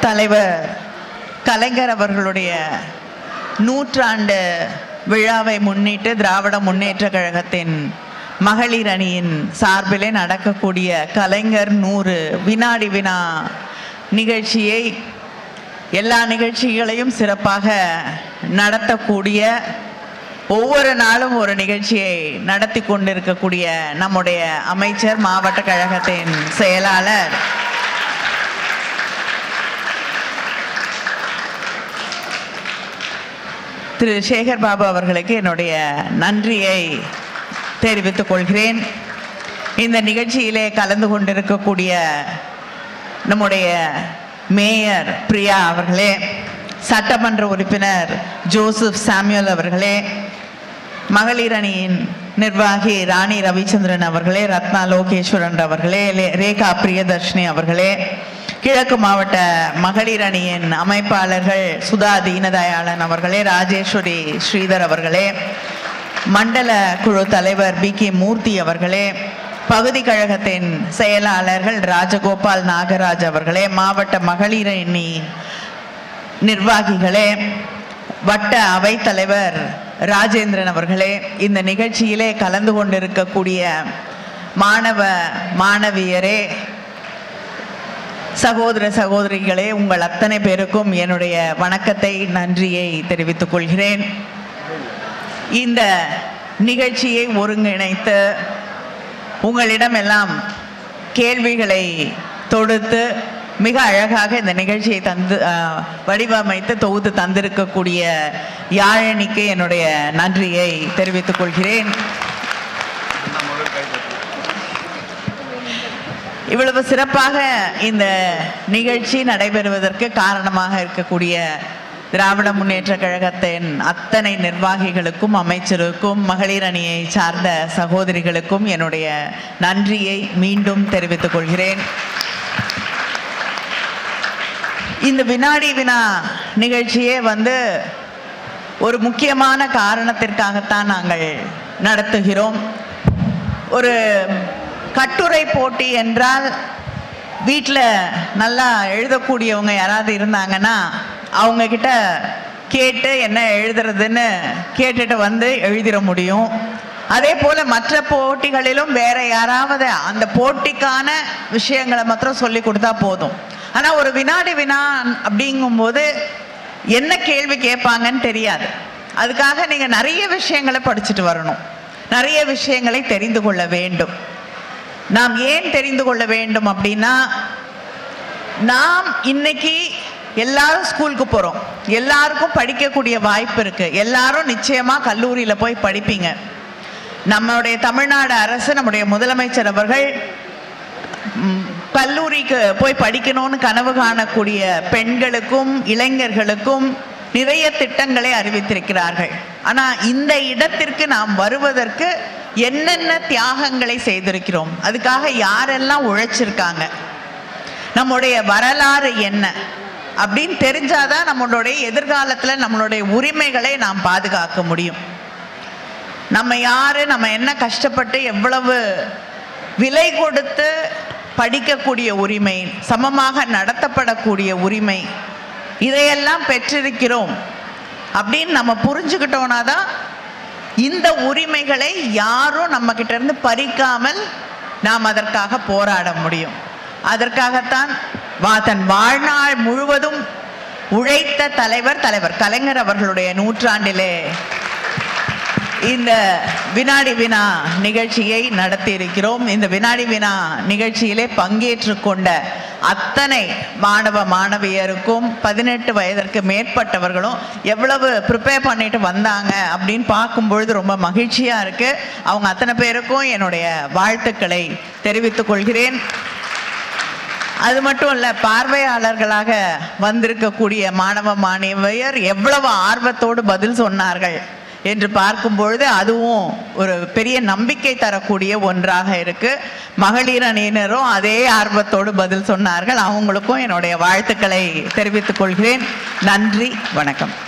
தலைவர் கலைஞர் அவர்களுடைய 100ஆண்டு விழாவை முன்னிட்டு திராவிட முன்னேற்ற கழகத்தின் மகளிர் அணியின் சார்பிலே நடக்கக்கூடிய கலைஞர் 100 வினாடி வினா நிகழ்ச்சியை எல்லா நிகழ்ச்சிகளையும் சிறப்பாக நடத்தக்கூடிய ஒவ்வொரு நாளும் ஒரு நிகழ்ச்சியை நடத்தி கொண்டிருக்கக்கூடிய நம்முடைய அமைச்சர் மாவட்ட கழகத்தின் செயலாளர் திரு சேகர் பாபு அவர்களுக்கு என்னுடைய நன்றியை தெரிவித்துக் கொள்கிறேன். இந்த நிகழ்ச்சியிலே கலந்து கொண்டிருக்கக்கூடிய நம்முடைய மேயர் பிரியா அவர்களே, சட்டமன்ற உறுப்பினர் ஜோசப் சாமுவேல் அவர்களே, மகளிர் அணியின் நிர்வாகி ராணி ரவிச்சந்திரன் அவர்களே, ரத்னா லோகேஸ்வரன் அவர்களே, ரேகா பிரியதர்ஷினி அவர்களே, கிழக்கு மாவட்ட மகளிர் அணியின் அமைப்பாளர்கள் சுதா தீனதயாளன் அவர்களே, ராஜேஸ்வரி ஸ்ரீதர் அவர்களே, மண்டல குழு தலைவர் BK மூர்த்தி அவர்களே, பகுதி கழகத்தின் செயலாளர்கள் ராஜகோபால் நாகராஜ் அவர்களே, மாவட்ட மகளிர் அணி நிர்வாகிகளே, வட்ட அவைத்தலைவர் ராஜேந்திரன் அவர்களே, இந்த நிகழ்ச்சியிலே கலந்து கொண்டிருக்கக்கூடிய மாணவ மாணவியரே, சகோதர சகோதரிகளே, உங்கள் அத்தனை பேருக்கும் என்னுடைய வணக்கத்தை நன்றியை தெரிவித்துக் கொள்கிறேன். இந்த நிகழ்ச்சியை ஒருங்கிணைத்து உங்களிடம் எல்லாம் கேள்விகளை தொடுத்து மிக அழகாக இந்த நிகழ்ச்சியை வடிவமைத்து தொகுத்து தந்திருக்கக்கூடிய யாழினிக்கு என்னுடைய நன்றியை தெரிவித்துக் கொள்கிறேன். இவ்வளவு சிறப்பாக இந்த நிகழ்ச்சி நடைபெறுவதற்கு காரணமாக இருக்கக்கூடிய திராவிட முன்னேற்ற கழகத்தின் அத்தனை நிர்வாகிகளுக்கும், அமைச்சருக்கும், மகளிர் அணியை சார்ந்த சகோதரிகளுக்கும் என்னுடைய நன்றியை மீண்டும் தெரிவித்துக் கொள்கிறேன். இந்த வினாடி வினா நிகழ்ச்சியே ஒரு முக்கியமான காரணத்திற்காகத்தான் நாங்கள் நடத்துகிறோம். ஒரு கட்டுரை போட்டி என்றால் வீட்டில் நல்லா எழுதக்கூடியவங்க யாராவது இருந்தாங்கன்னா அவங்க கிட்ட கேட்டு என்ன எழுதுறதுன்னு கேட்டுட்டு எழுதிட முடியும். அதே போல் மற்ற போட்டிகளிலும் வேற யாராவது அந்த போட்டிக்கான விஷயங்களை மாத்திரம் சொல்லி கொடுத்தா போதும். ஆனால் ஒரு வினாடி வினா அப்படிங்கும்போது என்ன கேள்வி கேட்பாங்கன்னு தெரியாது. அதுக்காக நீங்கள் நிறைய விஷயங்களை படிச்சுட்டு வரணும், நிறைய விஷயங்களை தெரிந்து கொள்ள வேண்டும். நாம் ஏன் தெரிந்து கொள்ள வேண்டும் அப்படின்னா, நாம் இன்னைக்கு எல்லாரும் ஸ்கூலுக்கு போகிறோம், எல்லாருக்கும் படிக்கக்கூடிய வாய்ப்பு இருக்கு, எல்லாரும் நிச்சயமா கல்லூரியில் போய் படிப்பீங்க. நம்மளுடைய தமிழ்நாடு அரசு, நம்முடைய முதலமைச்சர் அவர்கள் கல்லூரிக்கு போய் படிக்கணும்னு கனவு காணக்கூடிய பெண்களுக்கும் இளைஞர்களுக்கும் நிறைய திட்டங்களை அறிவித்திருக்கிறார்கள். ஆனால் இந்த இடத்திற்கு நாம் வருவதற்கு என்னென்ன தியாகங்களை செய்திருக்கிறோம், அதுக்காக யாரெல்லாம் உழைச்சிருக்காங்க, நம்முடைய வரலாறு என்ன அப்படின்னு தெரிஞ்சாதான் நம்மளுடைய எதிர்காலத்தில் நம்மளுடைய உரிமைகளை நாம் பாதுகாக்க முடியும். நம்ம யாரு, நம்ம என்ன கஷ்டப்பட்டு எவ்வளவு விலை கொடுத்து படிக்கக்கூடிய உரிமை, சமமாக நடத்தப்படக்கூடிய உரிமை, இதையெல்லாம் பெற்றிருக்கிறோம் அப்படின்னு நம்ம புரிஞ்சுக்கிட்டோம்னா தான் இந்த உரிமைகளை யாரும் நம்ம கிட்ட இருந்து பறிக்காமல் நாம் அதற்காக போராட முடியும். அதற்காகத்தான் தன் வாழ்நாள் முழுவதும் உழைத்த தலைவர் கலைஞர் அவர்களுடைய 100ஆண்டிலே இந்த வினாடி வினா நிகழ்ச்சியை நடத்தி இருக்கிறோம். இந்த வினாடி வினா நிகழ்ச்சியிலே பங்கேற்று கொண்ட அத்தனை மாணவ மாணவியருக்கும் 18 வயதிற்கு மேற்பட்டவர்களும் எவ்வளவு ப்ரிப்பேர் பண்ணிட்டு வந்தாங்க அப்படின்னு பார்க்கும்பொழுது ரொம்ப மகிழ்ச்சியாக இருக்கு. அவங்க அத்தனை பேருக்கும் என்னுடைய வாழ்த்துக்களை தெரிவித்துக் கொள்கிறேன். அது மட்டும் இல்லை, பார்வையாளர்களாக வந்திருக்கக்கூடிய மாணவ மாணவியர் எவ்வளவு ஆர்வத்தோடு பதில் சொன்னார்கள் என்று பார்க்கும்பொழுது அதுவும் ஒரு பெரிய நம்பிக்கை தரக்கூடிய ஒன்றாக இருக்கு. மகளிர் அணியினரும் அதே ஆர்வத்தோடு பதில் சொன்னார்கள். அவங்களுக்கும் என்னுடைய வாழ்த்துக்களை தெரிவித்துக் கொள்கிறேன். நன்றி, வணக்கம்.